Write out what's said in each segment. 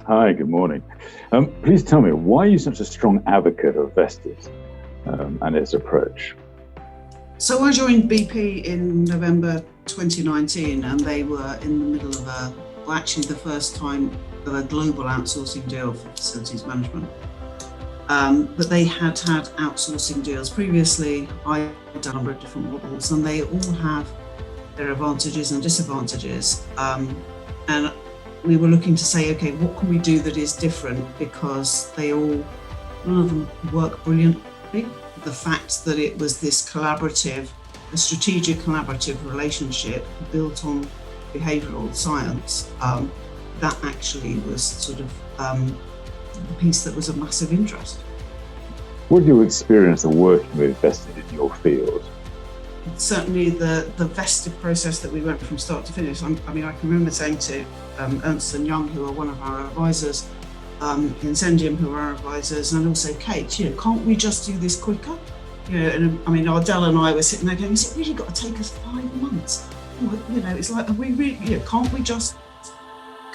Hi, good morning. Please tell me, why are you such a strong advocate of vested and its approach? So I joined BP in November 2019, and they were in the middle of actually the first time of a global outsourcing deal for facilities management. But they had outsourcing deals previously. I've done a number of different models, and they all have their advantages and disadvantages. And we were looking to say, okay, what can we do that is different? Because none of them work brilliantly. The fact that it was this a strategic collaborative relationship built on behavioural science, that actually was sort of the piece that was of massive interest. What your experience of working with vested in your field? Certainly the vested process that we went from start to finish. I can remember saying to Ernst & Young, who are one of our advisors, Incendium, who are our advisors, and also Kate, can't we just do this quicker? Ardell and I were sitting there going, is it really got to take us 5 months? It's like, can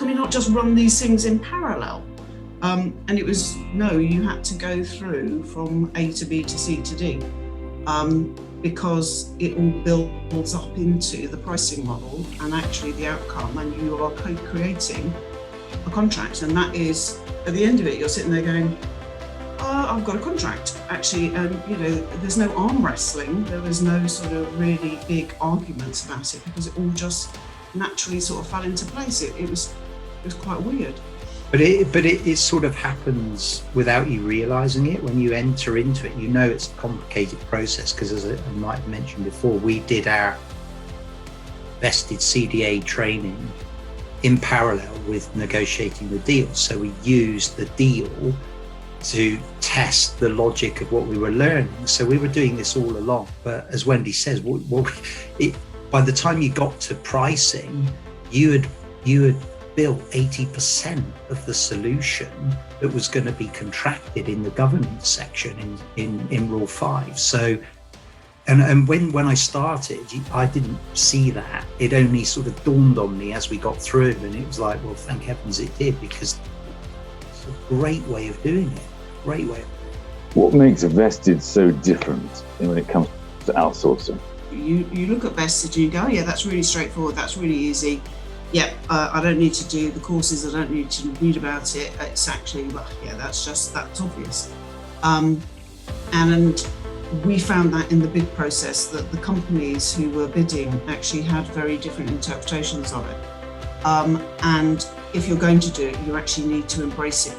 we not just run these things in parallel? And it was, no, you had to go through from A to B to C to D, because it all builds up into the pricing model and actually the outcome, and you are co-creating a contract. And that is, at the end of it, you're sitting there going, I've got a contract, actually. And, there's no arm wrestling. There was no sort of really big arguments about it, because it all just naturally sort of fell into place. It was quite weird. But it sort of happens without you realising it. When you enter into it, it's a complicated process, because as I might have mentioned before, we did our vested CDA training in parallel with negotiating the deal. So we used the deal to test the logic of what we were learning. So we were doing this all along. But as Wendy says, by the time you got to pricing, you had built 80% of the solution that was going to be contracted in the governance section in Rule 5. So, and when I started, I didn't see that. It only sort of dawned on me as we got through, and it was like, well, thank heavens it did, because it's a great way of doing it. Great way. What makes vested so different when it comes to outsourcing? You look at vested and you go, yeah, that's really straightforward. That's really easy. Yeah, I don't need to do the courses. I don't need to read about it. It's actually, that's obvious. And we found that in the bid process, that the companies who were bidding actually had very different interpretations of it. And if you're going to do it, you actually need to embrace it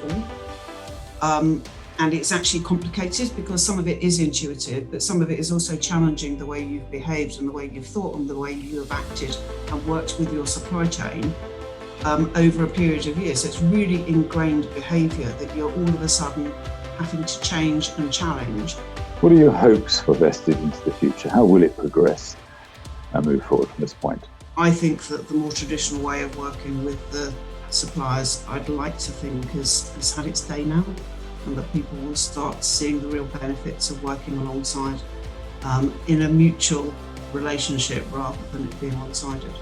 all. And it's actually complicated, because some of it is intuitive, but some of it is also challenging the way you've behaved and the way you've thought and the way you have acted and worked with your supply chain over a period of years. So it's really ingrained behaviour that you're all of a sudden having to change and challenge. What are your hopes for vested into the future? How will it progress and move forward from this point? I think that the more traditional way of working with the suppliers, I'd like to think has had its day now, and that people will start seeing the real benefits of working alongside in a mutual relationship rather than it being one-sided.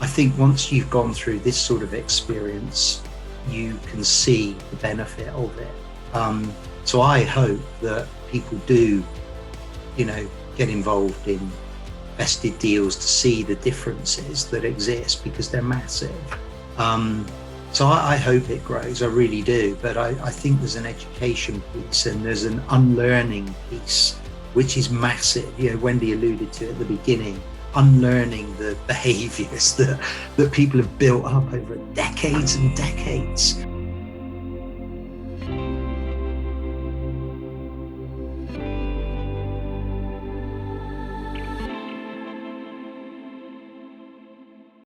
I think once you've gone through this sort of experience, you can see the benefit of it. So I hope that people do, get involved in vested deals to see the differences that exist, because they're massive. So I hope it grows, I really do. But I think there's an education piece and there's an unlearning piece, which is massive. Wendy alluded to at the beginning, unlearning the behaviours that people have built up over decades and decades.